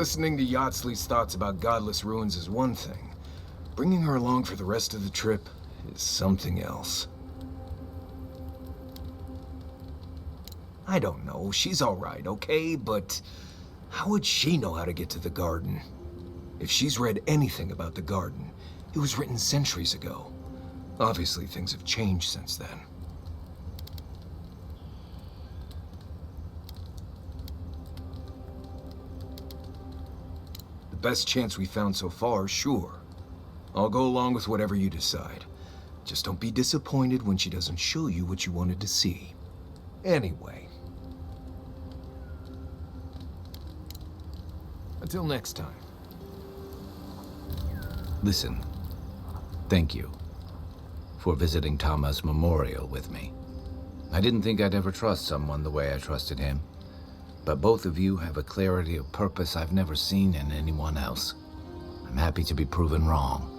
Listening to Yatsley's thoughts about godless ruins is one thing. Bringing her along for the rest of the trip is something else. I don't know, she's alright, okay? But how would she know how to get to the garden? If she's read anything about the garden, it was written centuries ago. Obviously, things have changed since then. The best chance we found so far, sure. I'll go along with whatever you decide. Just don't be disappointed when she doesn't show you what you wanted to see. Anyway. Until next time. Listen, thank you for visiting Tama's memorial with me. I didn't think I'd ever trust someone the way I trusted him, but both of you have a clarity of purpose I've never seen in anyone else. I'm happy to be proven wrong.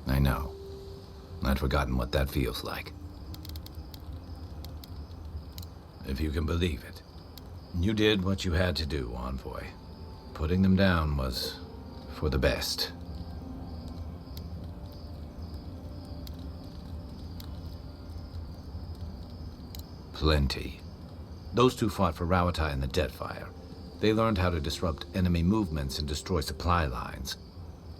I know. I'd forgotten what that feels like. If you can believe it. You did what you had to do, Envoy. Putting them down was for the best. Plenty. Those two fought for Rawatai in the Deadfire. They learned how to disrupt enemy movements and destroy supply lines.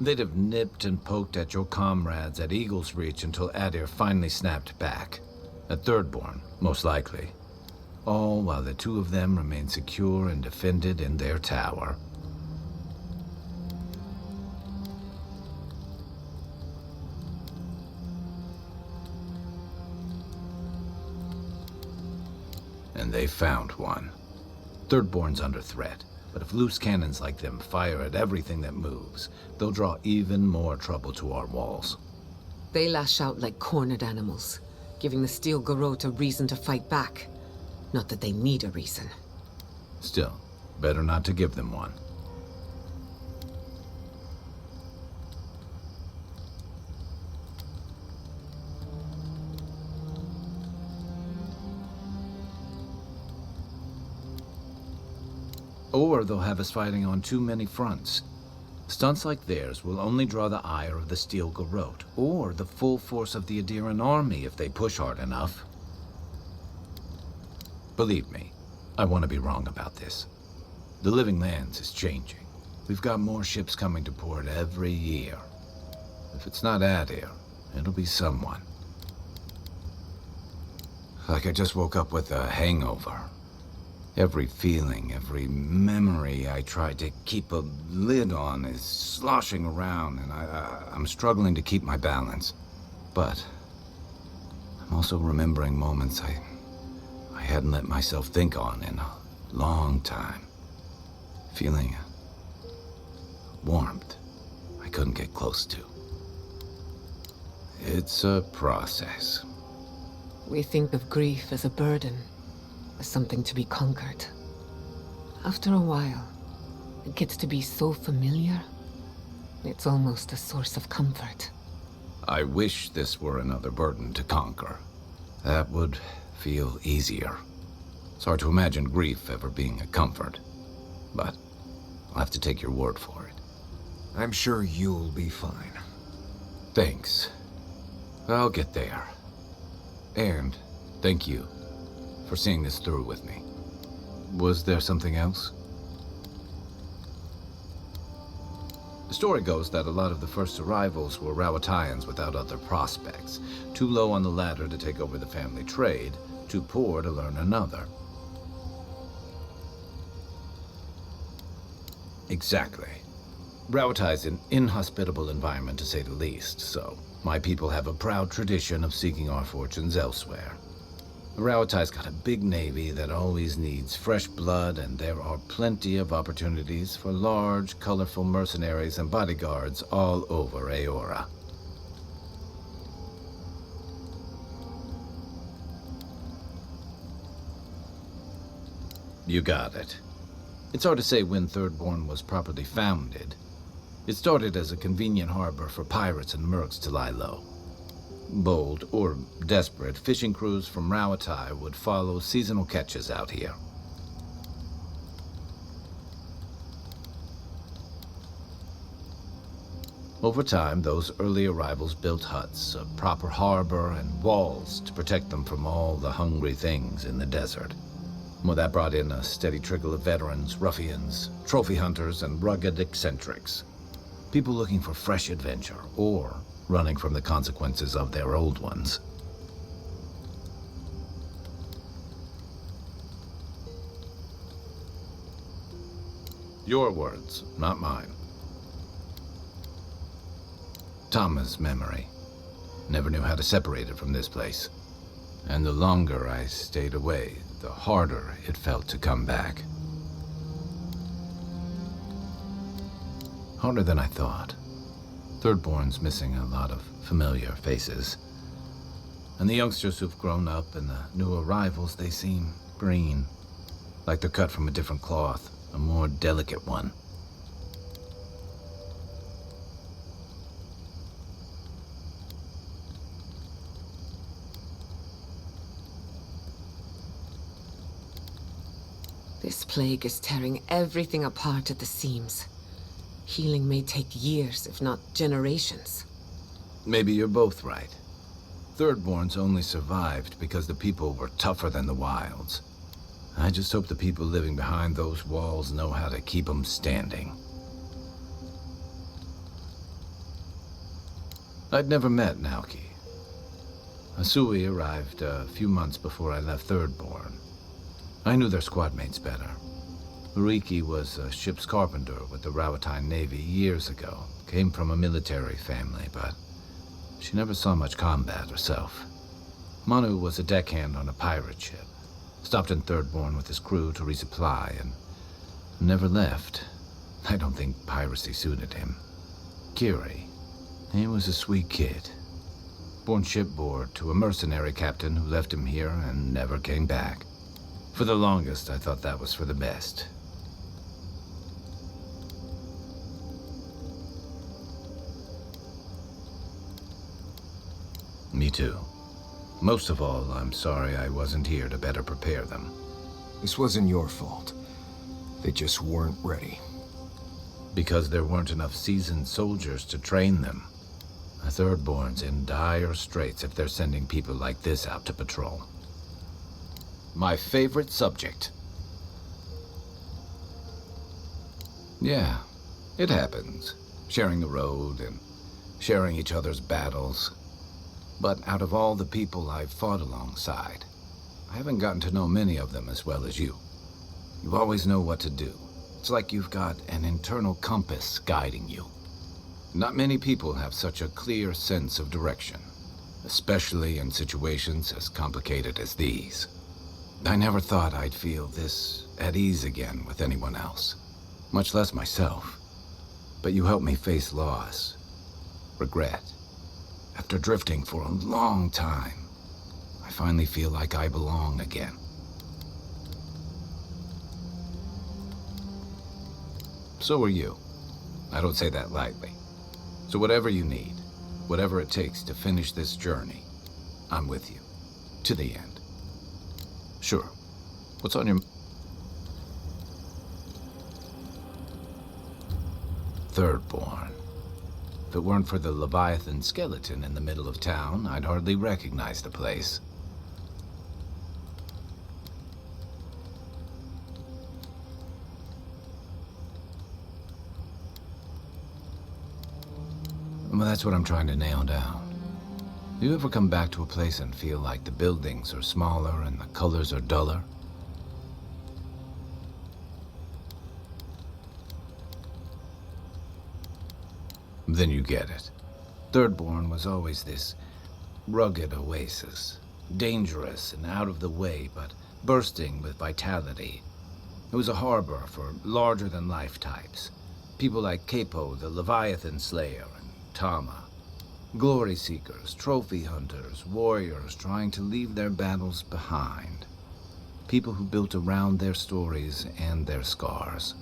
They'd have nipped and poked at your comrades at Eagle's Reach until Adir finally snapped back. At Thirdborn, most likely. All while the two of them remained secure and defended in their tower. And they found one. Thirdborn's under threat. But if loose cannons like them fire at everything that moves, they'll draw even more trouble to our walls. They lash out like cornered animals, giving the Steel Garrote a reason to fight back. Not that they need a reason. Still, better not to give them one. Or they'll have us fighting on too many fronts. Stunts like theirs will only draw the ire of the Steel Garrote, or the full force of the Adiran army if they push hard enough. Believe me, I want to be wrong about this. The Living Lands is changing. We've got more ships coming to port every year. If it's not Adir, it'll be someone. Like I just woke up with a hangover. Every feeling, every memory I tried to keep a lid on is sloshing around, and I'm struggling to keep my balance. But I'm also remembering moments I hadn't let myself think on in a long time. Feeling warmth I couldn't get close to. It's a process. We think of grief as a burden, as something to be conquered. After a while, it gets to be so familiar, it's almost a source of comfort. I wish this were another burden to conquer. That would feel easier. It's hard to imagine grief ever being a comfort, but I'll have to take your word for it. I'm sure you'll be fine. Thanks. I'll get there. And thank you for seeing this through with me. Was there something else? The story goes that a lot of the first arrivals were Rawataians without other prospects, too low on the ladder to take over the family trade, too poor to learn another. Exactly. Rawatai's an inhospitable environment to say the least, so my people have a proud tradition of seeking our fortunes elsewhere. Rawatai's got a big navy that always needs fresh blood, and there are plenty of opportunities for large, colorful mercenaries and bodyguards all over Aora. You got it. It's hard to say when Thirdborn was properly founded. It started as a convenient harbor for pirates and mercs to lie low. Bold, or desperate, fishing crews from Rauatai would follow seasonal catches out here. Over time, those early arrivals built huts, a proper harbor, and walls to protect them from all the hungry things in the desert. Well, that brought in a steady trickle of veterans, ruffians, trophy hunters, and rugged eccentrics. People looking for fresh adventure, or running from the consequences of their old ones. Your words, not mine. Tama's memory. Never knew how to separate it from this place. And the longer I stayed away, the harder it felt to come back. Harder than I thought. Thirdborn's missing a lot of familiar faces. And the youngsters who've grown up and the new arrivals, they seem green. Like they're cut from a different cloth, a more delicate one. This plague is tearing everything apart at the seams. Healing may take years, if not generations. Maybe you're both right. Thirdborns only survived because the people were tougher than the wilds. I just hope the people living behind those walls know how to keep them standing. I'd never met Naoki. Asui arrived a few months before I left Thirdborn. I knew their squad mates better. Uriki was a ship's carpenter with the Rauatai Navy years ago. Came from a military family, but she never saw much combat herself. Manu was a deckhand on a pirate ship. Stopped in Thirdborn with his crew to resupply and never left. I don't think piracy suited him. Kiri, he was a sweet kid. Born shipboard to a mercenary captain who left him here and never came back. For the longest, I thought that was for the best. Me too. Most of all, I'm sorry I wasn't here to better prepare them. This wasn't your fault. They just weren't ready. Because there weren't enough seasoned soldiers to train them. A Thirdborn's in dire straits if they're sending people like this out to patrol. My favorite subject. Yeah, it happens. Sharing the road and sharing each other's battles. But out of all the people I've fought alongside, I haven't gotten to know many of them as well as you. You always know what to do. It's like you've got an internal compass guiding you. Not many people have such a clear sense of direction, especially in situations as complicated as these. I never thought I'd feel this at ease again with anyone else, much less myself. But you helped me face loss, regret. After drifting for a long time, I finally feel like I belong again. So are you. I don't say that lightly. So whatever you need, whatever it takes to finish this journey, I'm with you. To the end. Sure. What's on your... Thirdborn. If it weren't for the Leviathan skeleton in the middle of town, I'd hardly recognize the place. Well, that's what I'm trying to nail down. Do you ever come back to a place and feel like the buildings are smaller and the colors are duller? Then you get it. Thirdborn was always this rugged oasis. Dangerous and out of the way, but bursting with vitality. It was a harbor for larger-than-life types. People like Capo, the Leviathan Slayer, and Tama. Glory seekers, trophy hunters, warriors trying to leave their battles behind. People who built around their stories and their scars.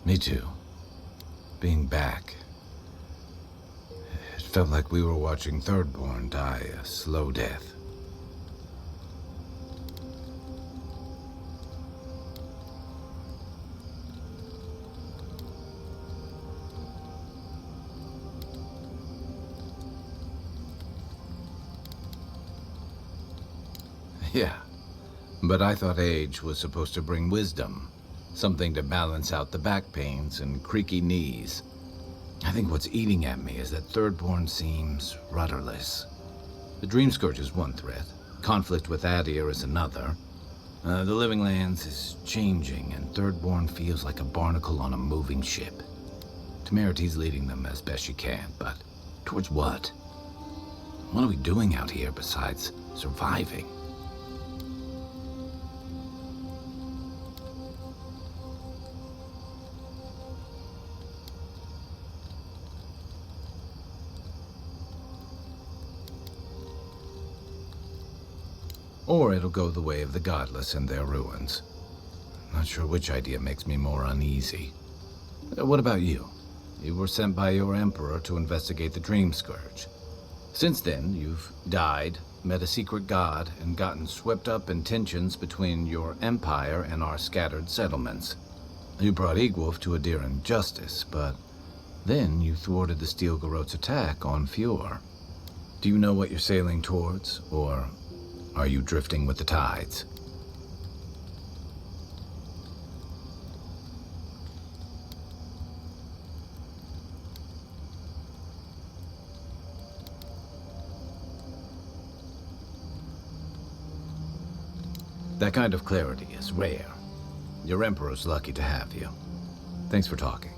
Me too. Being back. It felt like we were watching Thirdborn die a slow death. Yeah, but I thought age was supposed to bring wisdom. Something to balance out the back pains and creaky knees. I think what's eating at me is that Thirdborn seems rudderless. The Dream Scourge is one threat. Conflict with Adir is another. The Living Lands is changing, and Thirdborn feels like a barnacle on a moving ship. Temerity's leading them as best she can, but towards what? What are we doing out here besides surviving? Or it'll go the way of the godless and their ruins. Not sure which idea makes me more uneasy. What about you? You were sent by your emperor to investigate the Dream Scourge. Since then, you've died, met a secret god, and gotten swept up in tensions between your empire and our scattered settlements. You brought Egwolf to Adiran justice, but then you thwarted the Steel Garrote's attack on Fjord. Do you know what you're sailing towards, or are you drifting with the tides? That kind of clarity is rare. Your Emperor's lucky to have you. Thanks for talking.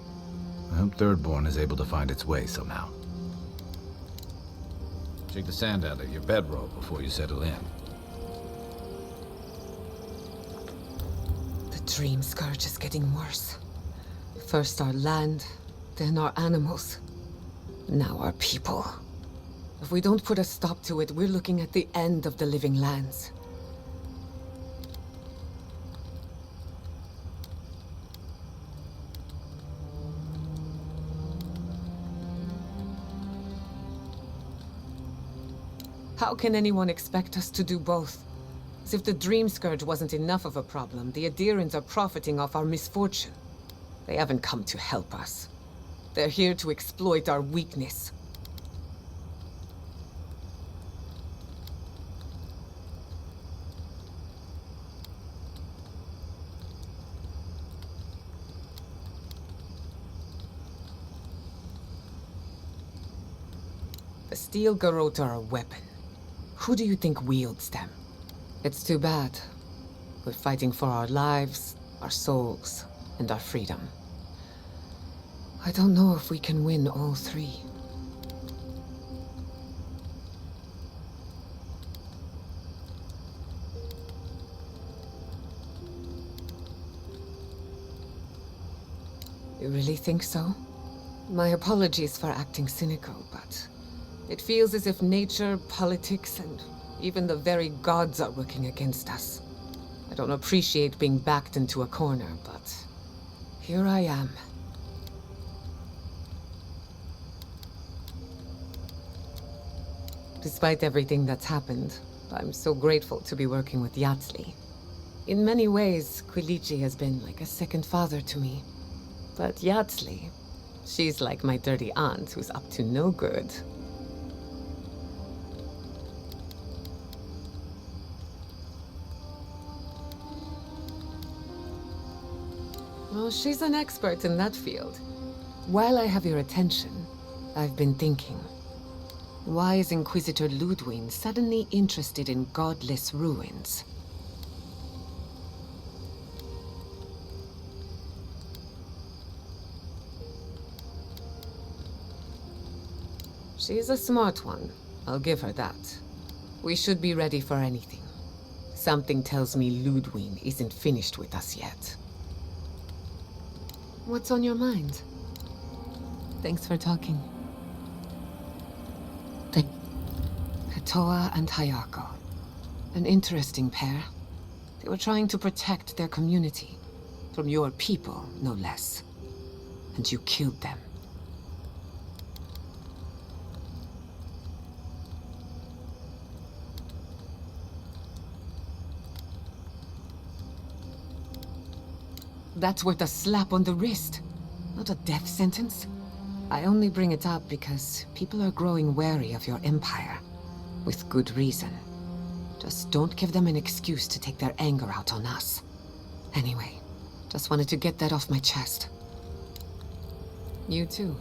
I hope Thirdborn is able to find its way somehow. Shake the sand out of your bedroll before you settle in. The Dream Scourge is getting worse. First our land, then our animals. Now our people. If we don't put a stop to it, we're looking at the end of the Living Lands. How can anyone expect us to do both? As if the Dream Scourge wasn't enough of a problem, the Adirans are profiting off our misfortune. They haven't come to help us. They're here to exploit our weakness. The Steel Garrote are a weapon. Who do you think wields them? It's too bad. We're fighting for our lives, our souls, and our freedom. I don't know if we can win all three. You really think so? My apologies for acting cynical, but it feels as if nature, politics, and even the very gods are working against us. I don't appreciate being backed into a corner, but here I am. Despite everything that's happened, I'm so grateful to be working with Yatsli. In many ways, Quilichi has been like a second father to me. But Yatsli, she's like my dirty aunt who's up to no good. Well, she's an expert in that field. While I have your attention, I've been thinking. Why is Inquisitor Ludwig suddenly interested in godless ruins? She's a smart one. I'll give her that. We should be ready for anything. Something tells me Ludwig isn't finished with us yet. What's on your mind? Thanks for talking. Thank Hatoa and Hayako. An interesting pair. They were trying to protect their community. From your people, no less. And you killed them. That's worth a slap on the wrist, not a death sentence. I only bring it up because people are growing wary of your empire. With good reason. Just don't give them an excuse to take their anger out on us. Anyway, just wanted to get that off my chest. You too.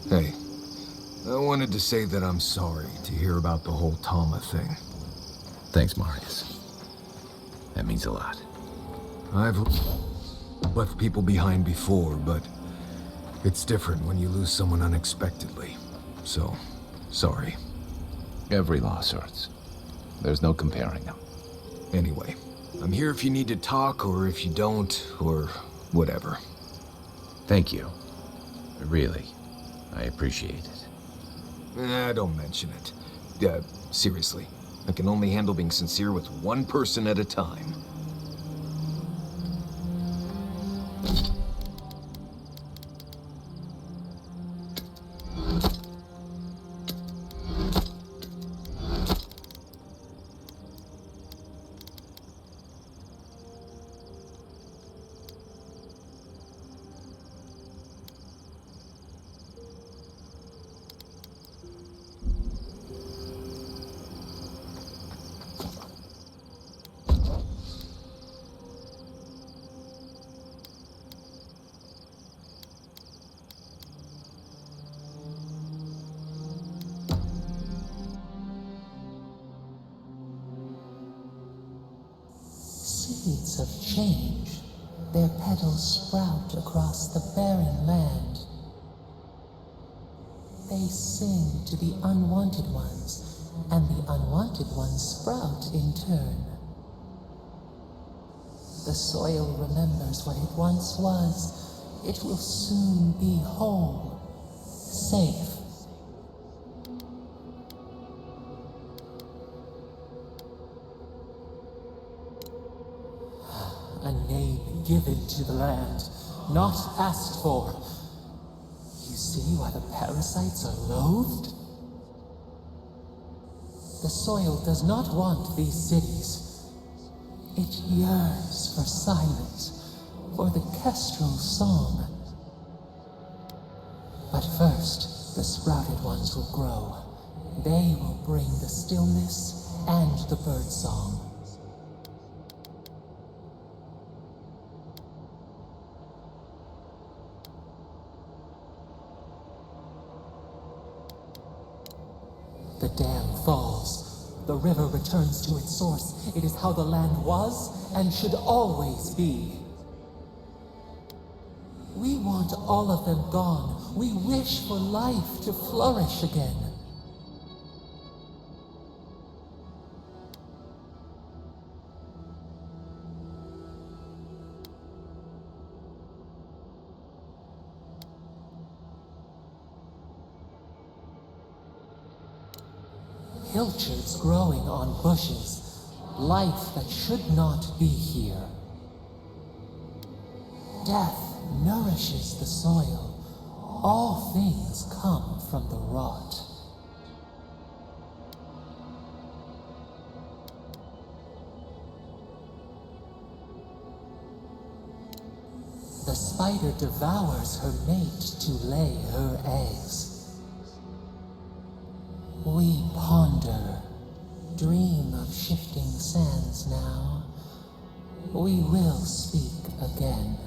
Hey, I wanted to say that I'm sorry to hear about the whole Tama thing. Thanks, Marius. That means a lot. I've left people behind before, but it's different when you lose someone unexpectedly. So, sorry. Every loss hurts. There's no comparing them. Anyway, I'm here if you need to talk, or if you don't, or whatever. Thank you. Really, I appreciate it. Don't mention it. Seriously. I can only handle being sincere with one person at a time. Seeds of change, their petals sprout across the barren land. They sing to the unwanted ones, and the unwanted ones sprout in turn. The soil remembers what it once was. It will soon be whole, safe. A name given to the land, not asked for. You see why the parasites are loathed? The soil does not want these cities. It yearns for silence, for the kestrel song. But first, the sprouted ones will grow. They will bring the stillness and the bird song. The dam falls. The river returns to its source. It is how the land was and should always be. We want all of them gone. We wish for life to flourish again. Pilchards growing on bushes. Life that should not be here. Death nourishes the soil. All things come from the rot. The spider devours her mate to lay her eggs. We ponder, dream of shifting sands now. We will speak again.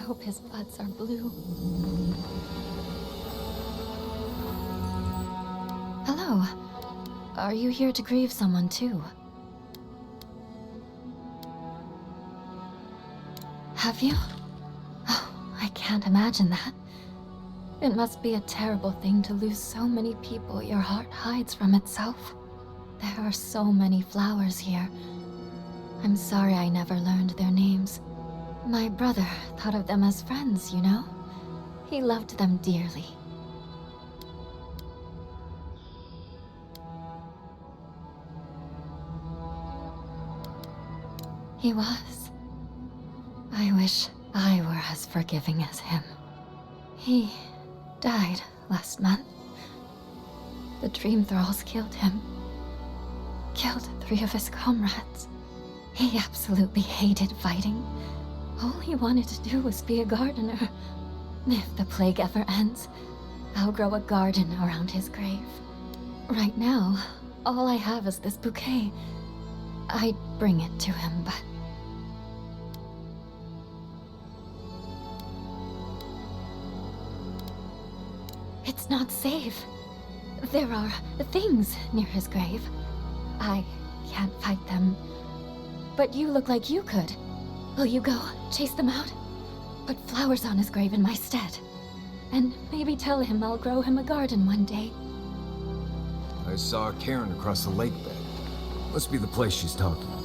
hope his buds are blue. Hello. Are you here to grieve someone too? Have you? can't imagine that. It must be a terrible thing to lose so many people your heart hides from itself. There are so many flowers here. I'm sorry I never learned their names. My brother thought of them as friends, you know? He loved them dearly. He was. I wish I were as forgiving as him. He died last month. The Dream Thralls killed him. Killed 3 of his comrades. He absolutely hated fighting. All he wanted to do was be a gardener. If the plague ever ends, I'll grow a garden around his grave. Right now, all I have is this bouquet. I'd bring it to him, but... It's not safe. There are things near his grave. I can't fight them. But you look like you could. Will you go chase them out? Put flowers on his grave in my stead. And maybe tell him I'll grow him a garden one day. I saw a cairn across the lake bed. Must be the place she's talking about.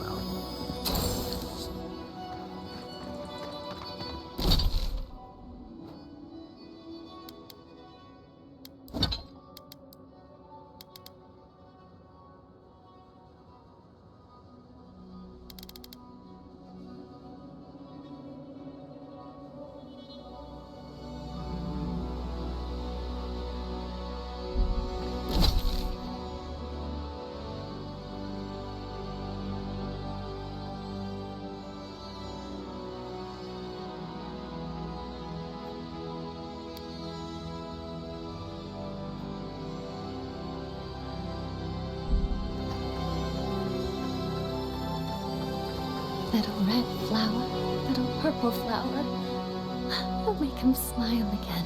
Little red flower, little purple flower. You'll make him smile again.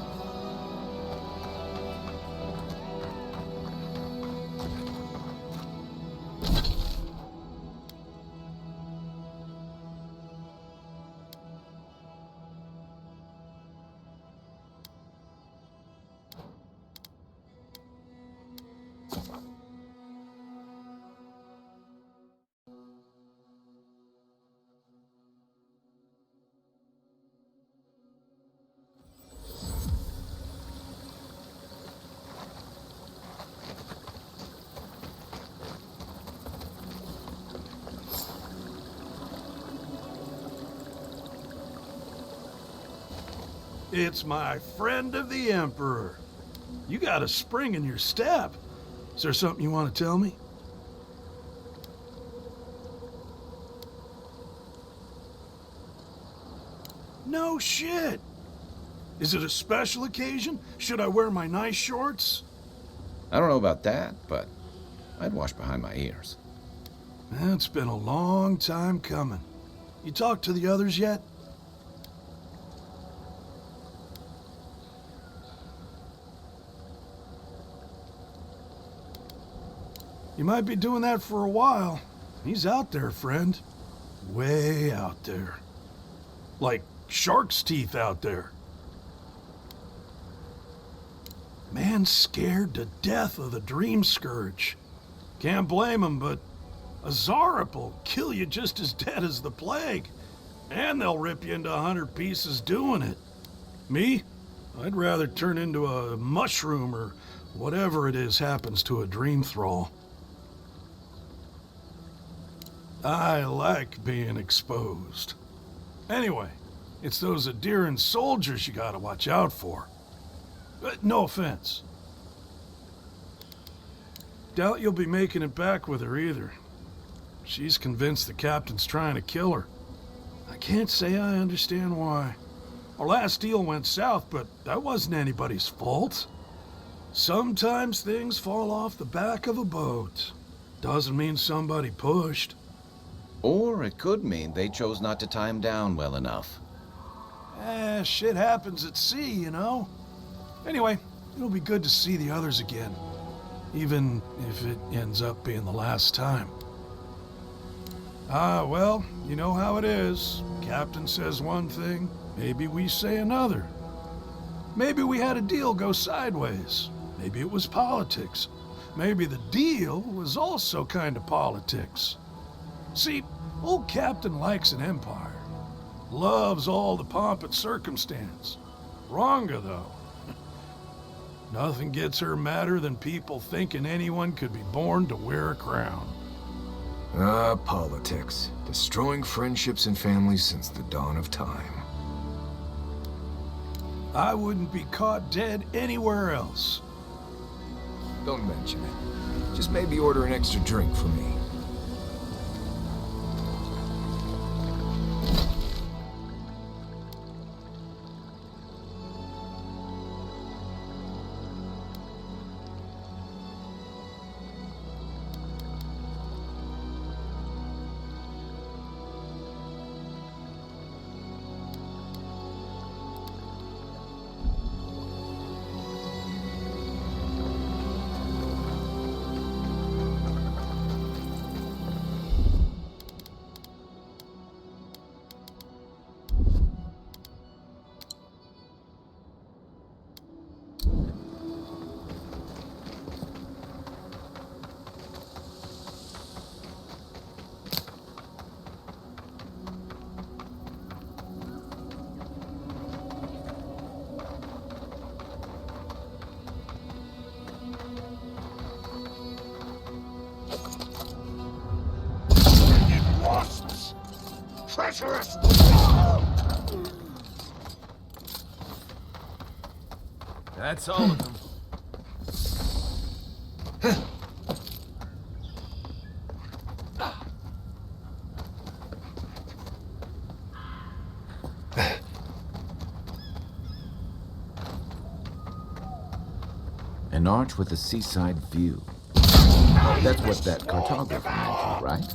It's my friend of the Emperor. You got a spring in your step. Is there something you want to tell me? No shit. Is it a special occasion? Should I wear my nice shorts? I don't know about that, but I'd wash behind my ears. It's been a long time coming. You talked to the others yet? You might be doing that for a while. He's out there, friend. Way out there. Like shark's teeth out there. Man's scared to death of the Dream Scourge. Can't blame him, but a Zarep will kill you just as dead as the plague. And they'll rip you into 100 pieces doing it. Me? I'd rather turn into a mushroom or whatever it is happens to a Dream Thrall. I like being exposed. Anyway, it's those Adiran soldiers you gotta watch out for. No offense. Doubt you'll be making it back with her either. She's convinced the captain's trying to kill her. I can't say I understand why. Our last deal went south, but that wasn't anybody's fault. Sometimes things fall off the back of a boat. Doesn't mean somebody pushed. Or it could mean they chose not to tie him down well enough. Shit happens at sea, you know? Anyway, it'll be good to see the others again. Even if it ends up being the last time. Ah, well, you know how it is. Captain says one thing, maybe we say another. Maybe we had a deal go sideways. Maybe it was politics. Maybe the deal was also kind of politics. See, old Captain likes an empire. Loves all the pomp and circumstance. Wronga, though. Nothing gets her madder than people thinking anyone could be born to wear a crown. Ah, politics. Destroying friendships and families since the dawn of time. I wouldn't be caught dead anywhere else. Don't mention it. Just maybe order an extra drink for me. Treacherous! That's all of them. An arch with a seaside view. That's what that cartographer mentioned, right?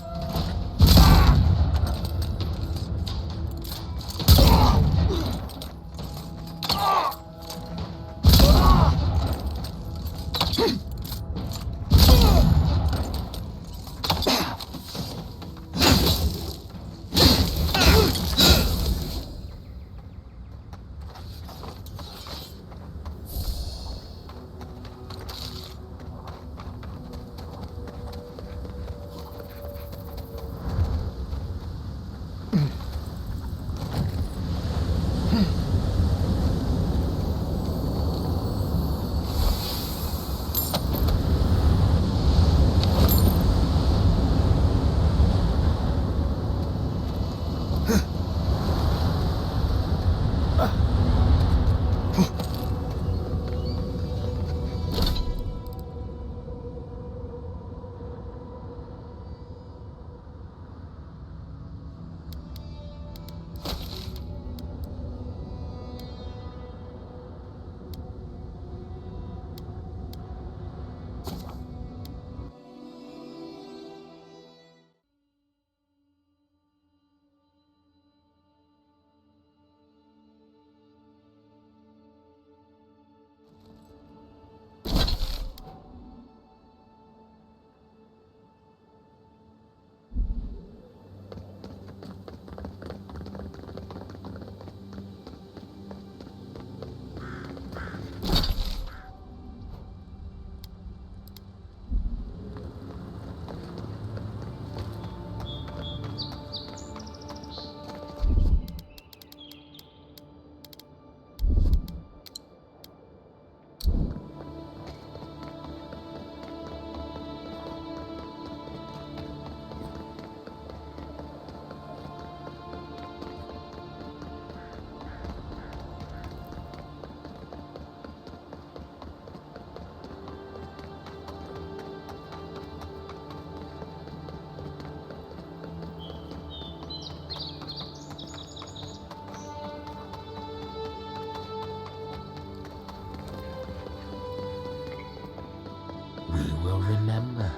We will remember.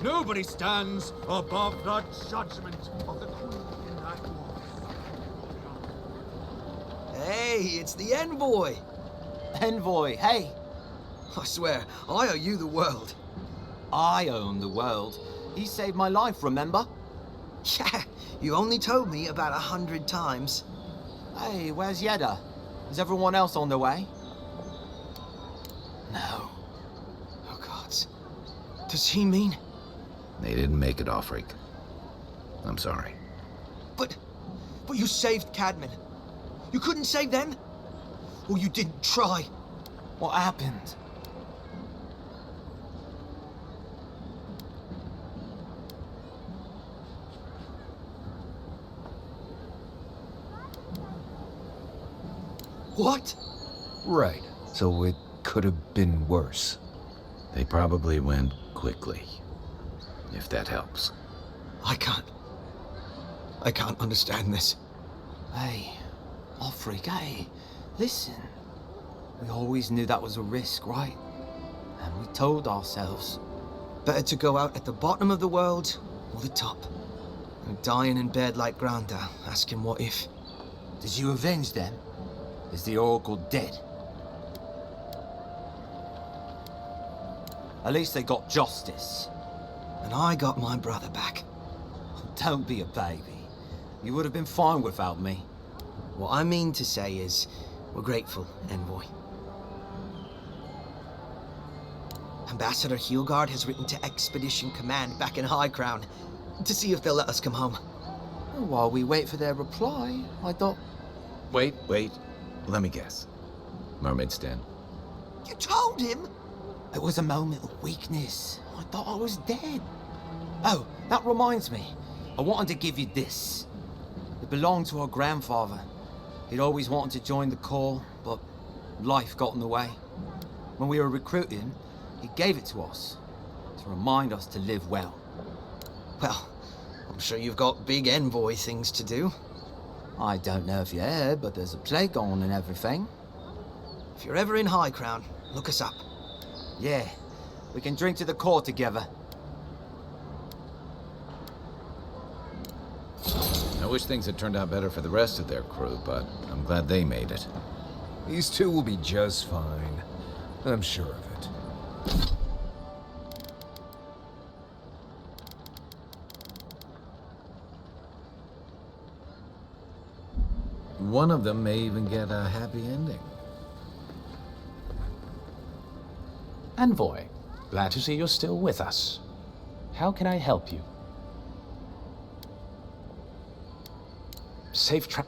Nobody stands above the judgment of the Queen in that war. Hey, it's the envoy. Envoy, hey! I swear, I owe you the world. I own the world. He saved my life, remember? Yeah, you only told me about 100 times. Hey, where's Yeda? Is everyone else on their way? No. Oh, gods. Does he mean... They didn't make it, Offreak. I'm sorry. But you saved Cadman. You couldn't save them? Or you didn't try? What happened? What? Right. So it could have been worse. They probably went quickly, if that helps. I can't understand this. Hey, Offreak, hey, listen. We always knew that was a risk, right? And we told ourselves. Better to go out at the bottom of the world or the top. And dying in bed like Granda, asking what if. Did you avenge them? Is the Oracle dead? At least they got justice. And I got my brother back. Don't be a baby. You would have been fine without me. What I mean to say is, we're grateful, Envoy. Ambassador Heelguard has written to Expedition Command back in High Crown to see if they'll let us come home. While we wait for their reply, I thought... Wait. Let me guess. Mermaid's Den. You told him? It was a moment of weakness. I thought I was dead. Oh, that reminds me. I wanted to give you this. It belonged to our grandfather. He'd always wanted to join the Corps, but life got in the way. When we were recruiting, he gave it to us to remind us to live well. Well, I'm sure you've got big Envoy things to do. I don't know if you heard, but there's a plague on and everything. If you're ever in High Crown, look us up. Yeah, we can drink to the Corps together. I wish things had turned out better for the rest of their crew, but I'm glad they made it. These two will be just fine. I'm sure of it. One of them may even get a happy ending. Envoy, glad to see you're still with us. How can I help you? Safe tra-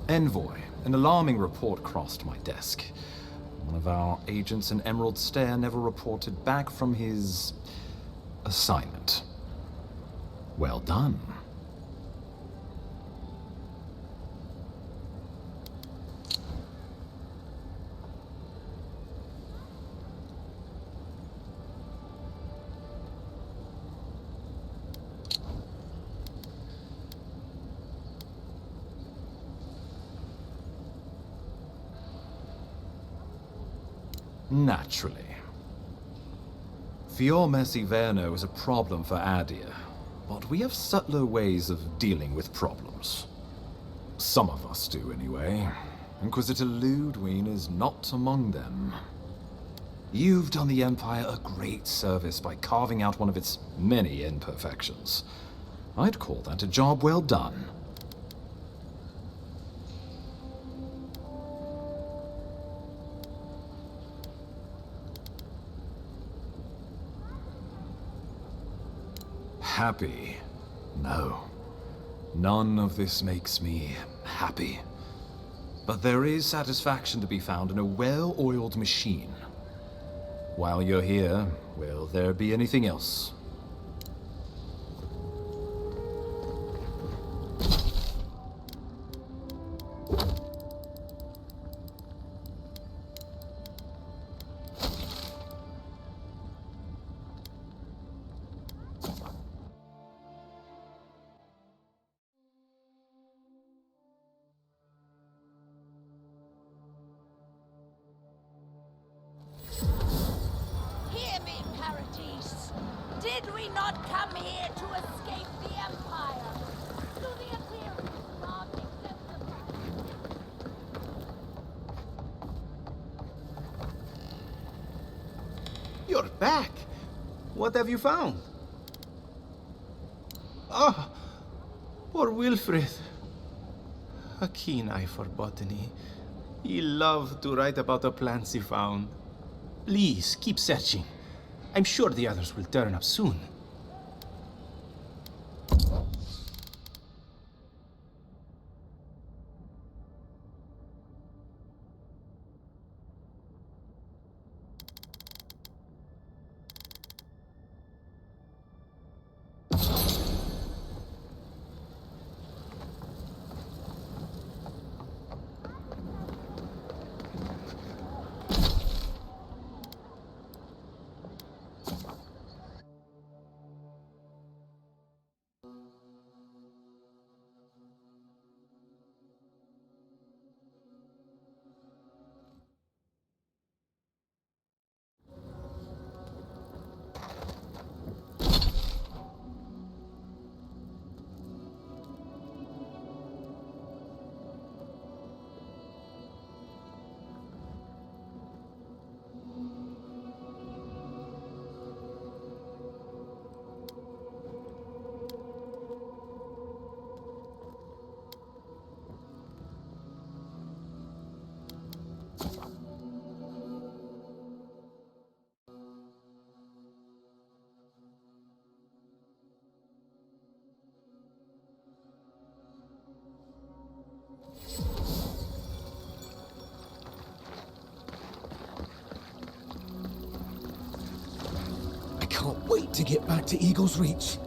Envoy, an alarming report crossed my desk. One of our agents in Emerald Stair never reported back from his assignment. Well done. Naturally. Fiormes Iverno is a problem for Adir, but we have subtler ways of dealing with problems. Some of us do, anyway. Inquisitor Ludwine is not among them. You've done the Empire a great service by carving out one of its many imperfections. I'd call that a job well done. Happy? No. None of this makes me happy. But there is satisfaction to be found in a well-oiled machine. While you're here, will there be anything else? Did we not come here to escape the Empire? Do the appearance not exemplify? You're back! What have you found? Ah, poor Wilfred. A keen eye for botany. He loved to write about the plants he found. Please, keep searching. I'm sure the others will turn up soon. I can't wait to get back to Eagle's Reach.